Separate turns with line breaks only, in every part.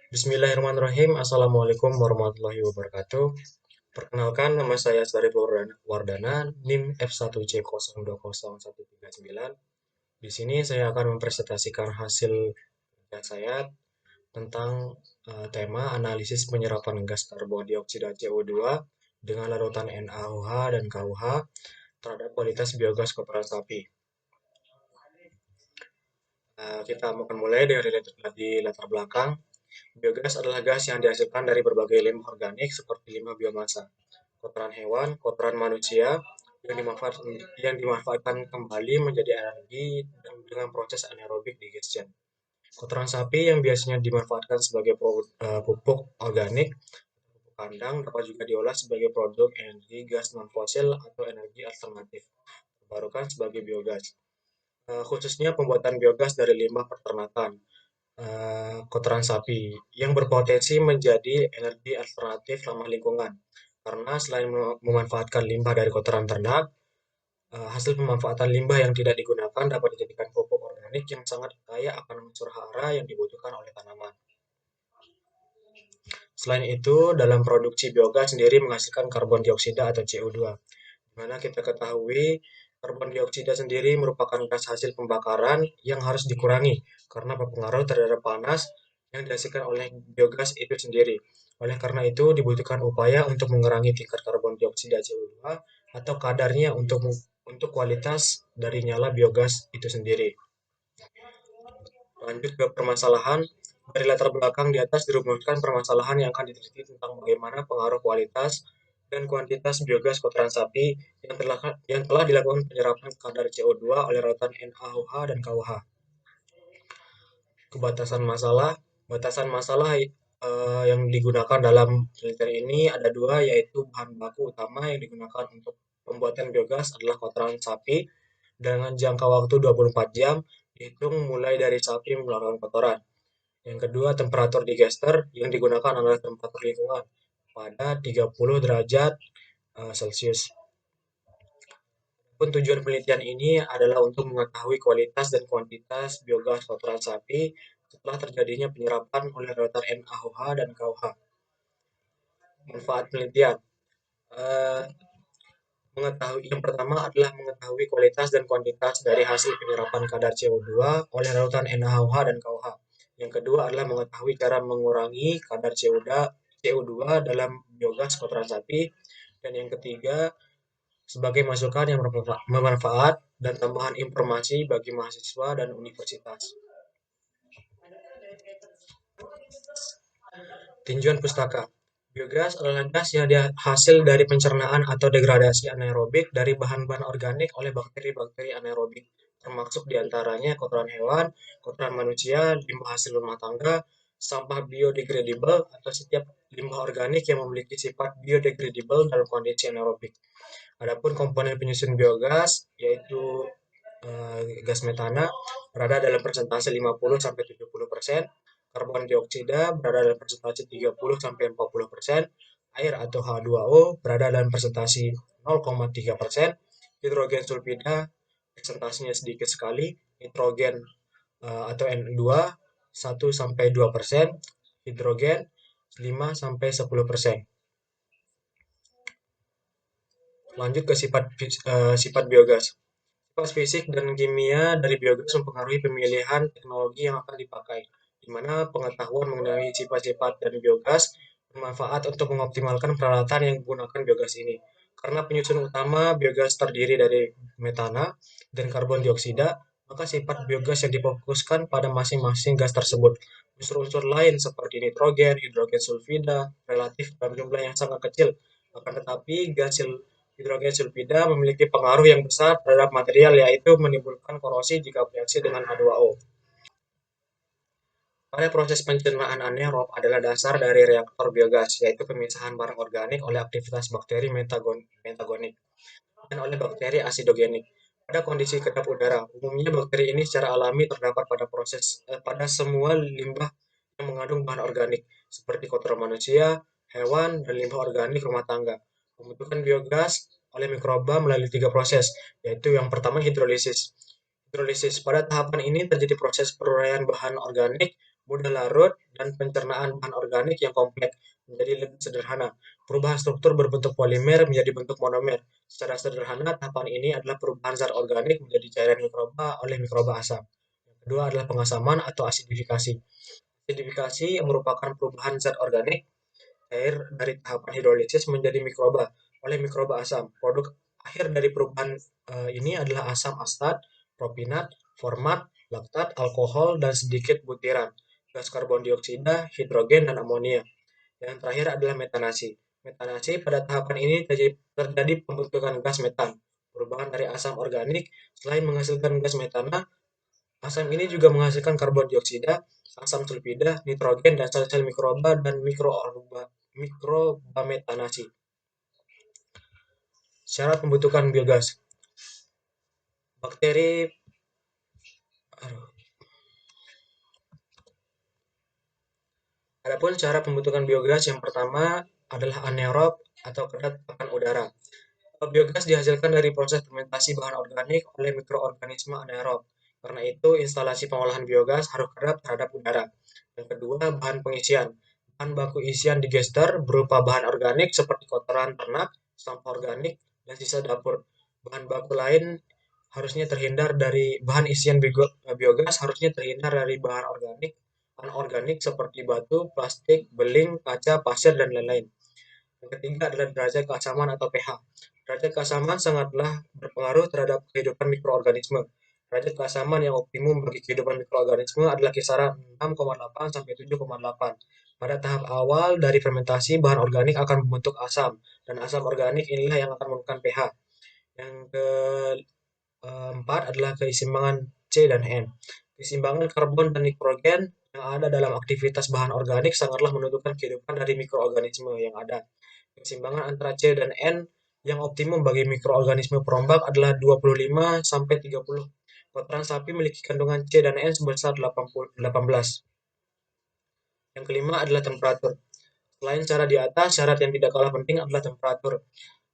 Bismillahirrahmanirrahim. Assalamualaikum warahmatullahi wabarakatuh. Perkenalkan, nama saya Sarif Wardana, NIM F1C020139. Di sini saya akan mempresentasikan hasil kerja saya tentang tema analisis penyerapan gas karbon dioksida CO2 dengan larutan NaOH dan KOH terhadap kualitas biogas kotoran sapi. Kita akan mulai dari latar belakang. Biogas adalah gas yang dihasilkan dari berbagai limbah organik seperti limbah biomasa, kotoran hewan, kotoran manusia yang dimanfaatkan kembali menjadi energi dengan proses anaerobik digestion. Kotoran sapi yang biasanya dimanfaatkan sebagai pupuk organik, pupuk kandang dapat juga diolah sebagai produk energi gas non-fosil atau energi alternatif, terbarukan sebagai biogas. Khususnya pembuatan biogas dari limbah peternakan, kotoran sapi yang berpotensi menjadi energi alternatif ramah lingkungan. Karena selain memanfaatkan limbah dari kotoran ternak, hasil pemanfaatan limbah yang tidak digunakan dapat dijadikan pupuk organik yang sangat kaya akan unsur hara yang dibutuhkan oleh tanaman. Selain itu, dalam produksi biogas sendiri menghasilkan karbon dioksida atau CO2. Di mana kita ketahui karbon dioksida sendiri merupakan gas hasil pembakaran yang harus dikurangi karena berpengaruh terhadap panas yang dihasilkan oleh biogas itu sendiri. Oleh karena itu, dibutuhkan upaya untuk mengurangi tingkat karbon dioksida CO2 atau kadarnya untuk kualitas dari nyala biogas itu sendiri. Lanjut ke permasalahan. Dari latar belakang di atas dirumuskan permasalahan yang akan diteliti tentang bagaimana pengaruh kualitas dan kuantitas biogas kotoran sapi yang telah dilakukan penyerapan kadar CO2 oleh larutan NaOH dan KOH. Kebatasan masalah, batasan masalah yang digunakan dalam penelitian ini ada dua, yaitu bahan baku utama yang digunakan untuk pembuatan biogas adalah kotoran sapi dengan jangka waktu 24 jam dihitung mulai dari sapi mengeluarkan kotoran. Yang kedua, temperatur digester yang digunakan adalah temperatur lingkungan pada 30 derajat Celcius. Pun tujuan penelitian ini adalah untuk mengetahui kualitas dan kuantitas biogas kotoran sapi setelah terjadinya penyerapan oleh larutan NaOH dan KOH. Manfaat penelitian. Eh, yang pertama adalah mengetahui kualitas dan kuantitas dari hasil penyerapan kadar CO2 oleh larutan NaOH dan KOH. Yang kedua adalah mengetahui cara mengurangi kadar CO2 dalam biogas kotoran sapi. Dan yang ketiga, sebagai masukan yang bermanfaat dan tambahan informasi bagi mahasiswa dan universitas. Tinjauan pustaka. Biogas adalah gas yang hasil dari pencernaan atau degradasi anaerobik dari bahan-bahan organik oleh bakteri-bakteri anaerobik, termasuk diantaranya kotoran hewan, kotoran manusia, limbah hasil rumah tangga, sampah biodegradable, atau setiap limbah organik yang memiliki sifat biodegradable dalam kondisi anaerobik. Adapun komponen penyusun biogas, yaitu gas metana, berada dalam persentase 50-70%, karbon dioksida berada dalam persentase 30-40%, air atau H2O berada dalam persentase 0,3%, hidrogen sulfida presentasinya sedikit sekali, nitrogen atau N2 1-2%, hidrogen 5-10%. Lanjut ke sifat biogas. Sifat fisik dan kimia dari biogas mempengaruhi pemilihan teknologi yang akan dipakai, di mana pengetahuan mengenai sifat-sifat dari biogas bermanfaat untuk mengoptimalkan peralatan yang menggunakan biogas ini. Karena penyusun utama biogas terdiri dari metana dan karbon dioksida, maka sifat biogas yang difokuskan pada masing-masing gas tersebut. Unsur-unsur lain seperti nitrogen, hidrogen sulfida relatif dalam jumlah yang sangat kecil. Akan tetapi gas hidrogen sulfida memiliki pengaruh yang besar terhadap material, yaitu menimbulkan korosi jika bereaksi dengan H2O. Pada proses pencernaan anaerob adalah dasar dari reaktor biogas, yaitu pemisahan barang organik oleh aktivitas bakteri metagonik dan oleh bakteri asidogenik. Pada kondisi kedap udara, umumnya bakteri ini secara alami terdapat pada semua limbah yang mengandung bahan organik, seperti kotoran manusia, hewan, dan limbah organik rumah tangga. Pembentukan biogas oleh mikroba melalui 3 proses, yaitu yang pertama hidrolisis. Pada tahapan ini terjadi proses peruraian bahan organik mudah larut, dan pencernaan bahan organik yang kompleks menjadi lebih sederhana. Perubahan struktur berbentuk polimer menjadi bentuk monomer. Secara sederhana, tahapan ini adalah perubahan zat organik menjadi cairan mikroba oleh mikroba asam. Yang kedua adalah pengasaman atau asidifikasi. Asidifikasi merupakan perubahan zat organik air dari tahapan hidrolisis menjadi mikroba oleh mikroba asam. Produk akhir dari perubahan ini adalah asam astat, propinat, format, laktat, alkohol, dan sedikit butiran, gas karbon dioksida, hidrogen, dan amonia. Yang terakhir adalah metanasi. Metanasi pada tahapan ini terjadi pembentukan gas metan. Perubahan dari asam organik, selain menghasilkan gas metana, asam ini juga menghasilkan karbon dioksida, asam sulfida, nitrogen, dan sel-sel mikroba dan mikroba metanasi. Syarat pembentukan biogas. Bakteri Adapun cara pembentukan biogas yang pertama adalah anaerob atau kedap tekan udara. Biogas dihasilkan dari proses fermentasi bahan organik oleh mikroorganisme anaerob. Karena itu, instalasi pengolahan biogas harus kedap terhadap udara. Yang kedua, bahan pengisian. Bahan baku isian digester berupa bahan organik seperti kotoran ternak, sampah organik, dan sisa dapur. Bahan baku lain harusnya terhindar dari bahan isian biogas harusnya terhindar dari bahan organik, anorganik seperti batu, plastik, beling, kaca, pasir, dan lain-lain. Yang ketiga adalah derajat keasaman atau pH. Derajat keasaman sangatlah berpengaruh terhadap kehidupan mikroorganisme. Derajat keasaman yang optimum bagi kehidupan mikroorganisme adalah kisaran 6,8 sampai 7,8. Pada tahap awal dari fermentasi, bahan organik akan membentuk asam, dan asam organik inilah yang akan menentukan pH. Yang keempat adalah keseimbangan C dan N. Keseimbangan karbon dan nitrogen yang ada dalam aktivitas bahan organik sangatlah menentukan kehidupan dari mikroorganisme yang ada. Keseimbangan antara C dan N yang optimum bagi mikroorganisme perombak adalah 25 sampai 30. Kotoran sapi memiliki kandungan C dan N sebesar 18. Yang kelima adalah temperatur. Selain cara di atas, syarat yang tidak kalah penting adalah temperatur.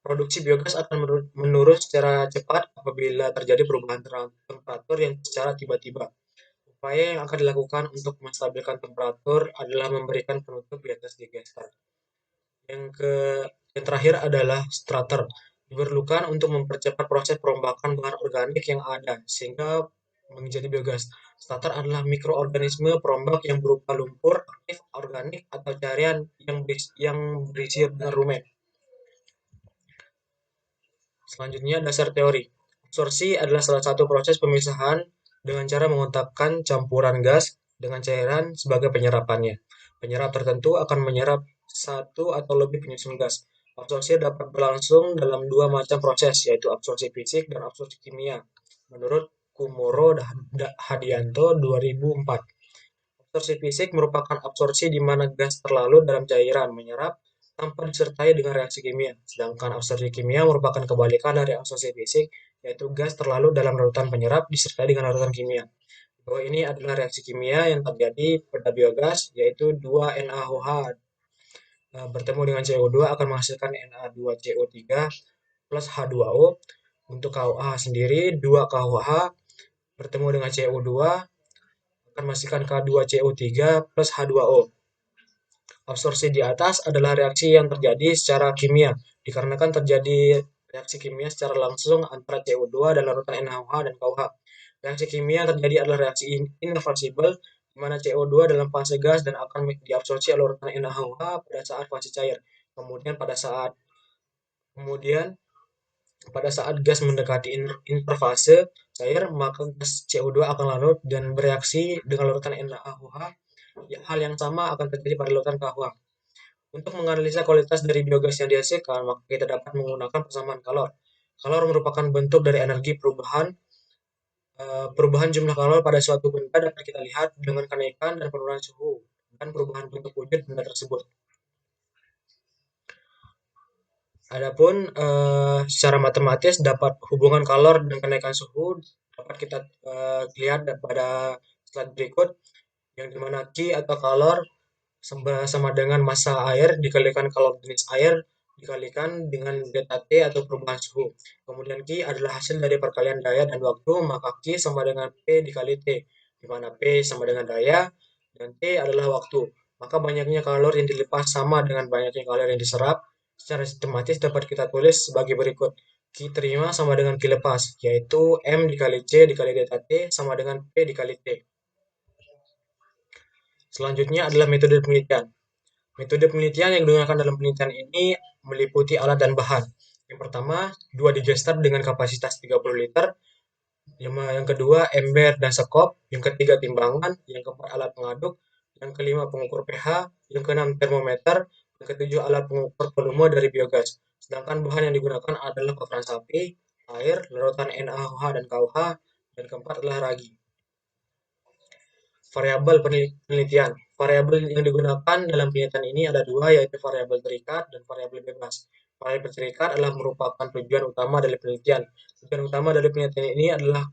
Produksi biogas akan menurun secara cepat apabila terjadi perubahan temperatur yang secara tiba-tiba. Upaya yang akan dilakukan untuk menstabilkan temperatur adalah memberikan penutup di atas digester. Yang terakhir adalah starter. Diperlukan untuk mempercepat proses perombakan bahan organik yang ada sehingga menjadi biogas. Starter adalah mikroorganisme perombak yang berupa lumpur aktif organik atau cairan yang berisi rumen. Selanjutnya, dasar teori. Absorpsi adalah salah satu proses pemisahan dengan cara mengontakkan campuran gas dengan cairan sebagai penyerapannya. Penyerap tertentu akan menyerap satu atau lebih penyusun gas. Absorpsi dapat berlangsung dalam dua macam proses, yaitu absorpsi fisik dan absorpsi kimia, menurut Kumoro Hadianto 2004. Absorpsi fisik merupakan absorpsi di mana gas terlarut dalam cairan menyerap tanpa disertai dengan reaksi kimia. Sedangkan absorpsi kimia merupakan kebalikan dari absorpsi fisik, yaitu gas terlarut dalam larutan penyerap disertai dengan larutan kimia. Bahwa ini adalah reaksi kimia yang terjadi pada biogas, yaitu 2NaOH bertemu dengan CO2 akan menghasilkan Na2CO3 plus H2O. Untuk KOH sendiri, 2 KOH bertemu dengan CO2 akan menghasilkan K2CO3 plus H2O. Absorpsi di atas adalah reaksi yang terjadi secara kimia, dikarenakan terjadi reaksi kimia secara langsung antara CO2 dan larutan NaOH dan KOH. Reaksi kimia yang terjadi adalah reaksi irreversibel, di mana CO2 dalam fase gas dan akan diabsorpsi oleh larutan NaOH pada saat fase cair. Kemudian pada saat gas mendekati interfase cair, maka gas CO2 akan larut dan bereaksi dengan larutan NaOH. Hal yang sama akan terjadi pada larutan KOH. Untuk menganalisa kualitas dari biogas yang dihasilkan, maka kita dapat menggunakan persamaan kalor. Kalor merupakan bentuk dari energi perubahan jumlah kalor pada suatu benda dapat kita lihat dengan kenaikan dan penurunan suhu dan perubahan bentuk wujud benda tersebut. Adapun secara matematis dapat hubungan kalor dan kenaikan suhu dapat kita lihat pada slide berikut, yang dimana Q atau kalor sama dengan massa air dikalikan kalor jenis air dikalikan dengan delta T atau perubahan suhu. Kemudian Q adalah hasil dari perkalian daya dan waktu, maka Q sama dengan P dikali T, di mana P sama dengan daya, dan T adalah waktu. Maka banyaknya kalori yang dilepas sama dengan banyaknya kalori yang diserap. Secara sistematis dapat kita tulis sebagai berikut. Q terima sama dengan Q lepas, yaitu M dikali C dikali delta T sama dengan P dikali T. Selanjutnya adalah metode penelitian. Metode penelitian yang digunakan dalam penelitian ini meliputi alat dan bahan. Yang pertama, 2 digester dengan kapasitas 30 liter. Yang kedua, ember dan sekop. Yang ketiga, timbangan. Yang keempat, alat pengaduk. Yang kelima, pengukur pH. Yang keenam, termometer. Yang ketujuh, alat pengukur volume dari biogas. Sedangkan bahan yang digunakan adalah kotoran sapi, air, larutan NaOH dan KOH. Dan keempat adalah ragi. Variabel penelitian. Variabel yang digunakan dalam penelitian ini ada dua, yaitu variabel terikat dan variabel bebas. Variabel terikat adalah merupakan tujuan utama dari penelitian. Tujuan utama dari penelitian ini adalah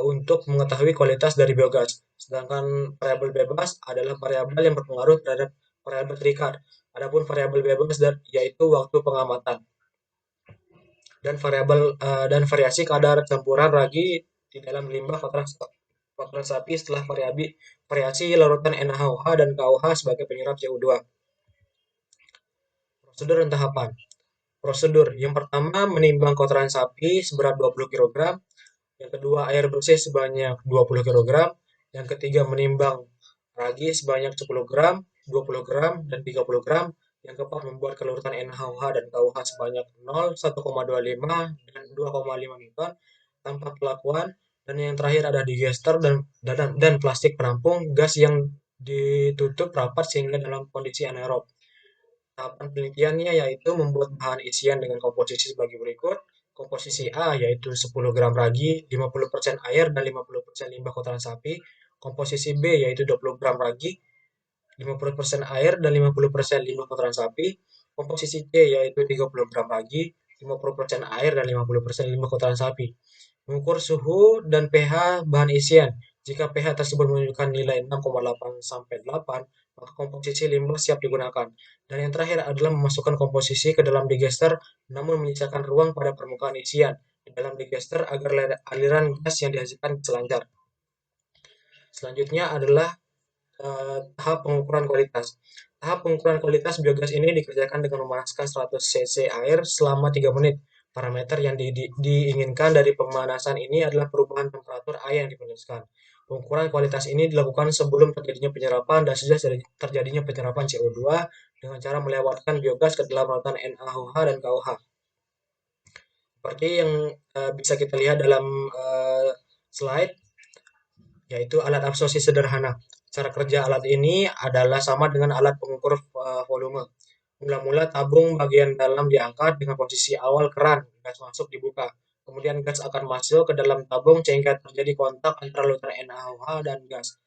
untuk mengetahui kualitas dari biogas. Sedangkan variabel bebas adalah variabel yang berpengaruh terhadap variabel terikat. Adapun variabel bebas yaitu waktu pengamatan dan dan variasi kadar campuran ragi di dalam limbah kotoran sapi setelah variasi larutan NaOH dan KOH sebagai penyerap CO2. Prosedur dan tahapan. Prosedur yang pertama, menimbang kotoran sapi seberat 20 kg. Yang kedua, air bersih sebanyak 20 kg. Yang ketiga, menimbang ragi sebanyak 10 gram, 20 gram, dan 30 gram. Yang keempat, membuat kelarutan NaOH dan KOH sebanyak 0, 1,25, dan 2,5 newton tanpa perlakuan. Dan yang terakhir ada digester dan plastik penampung gas yang ditutup rapat sehingga dalam kondisi anaerob. Tahapan penelitiannya yaitu membuat bahan isian dengan komposisi sebagai berikut. Komposisi A yaitu 10 gram ragi, 50% air, dan 50% limbah kotoran sapi. Komposisi B yaitu 20 gram ragi, 50% air, dan 50% limbah kotoran sapi. Komposisi C yaitu 30 gram ragi, 50% air, dan 50% limbah kotoran sapi. Mengukur suhu dan pH bahan isian. Jika pH tersebut menunjukkan nilai 6,8 sampai 8, maka komposisi limbah siap digunakan. Dan yang terakhir adalah memasukkan komposisi ke dalam digester, namun menyisakan ruang pada permukaan isian di dalam digester agar aliran gas yang dihasilkan selancar. Selanjutnya adalah tahap pengukuran kualitas. Tahap pengukuran kualitas biogas ini dikerjakan dengan memanaskan 100 cc air selama 3 menit. Parameter yang diinginkan dari pemanasan ini adalah perubahan temperatur air yang dipanaskan. Pengukuran kualitas ini dilakukan sebelum terjadinya penyerapan dan sesudah terjadinya penyerapan CO2 dengan cara melewatkan biogas ke dalam larutan NaOH dan KOH. Seperti yang bisa kita lihat dalam slide, yaitu alat absorpsi sederhana. Cara kerja alat ini adalah sama dengan alat pengukur volume. Mula-mula tabung bagian dalam diangkat dengan posisi awal keran, gas masuk dibuka. Kemudian gas akan masuk ke dalam tabung sehingga terjadi kontak antara larutan NaOH dan gas.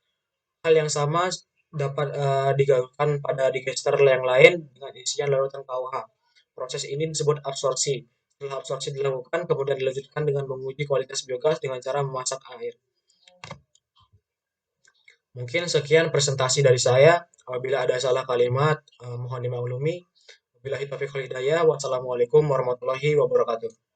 Hal yang sama dapat dilakukan pada digester yang lain dengan isian larutan KOH. Proses ini disebut absorpsi. Setelah absorpsi dilakukan, kemudian dilanjutkan dengan menguji kualitas biogas dengan cara memasak air. Mungkin sekian presentasi dari saya. Apabila ada salah kalimat, mohon dimaklumi. Wabillahi taufiq wal hidayah. Wassalamualaikum warahmatullahi wabarakatuh.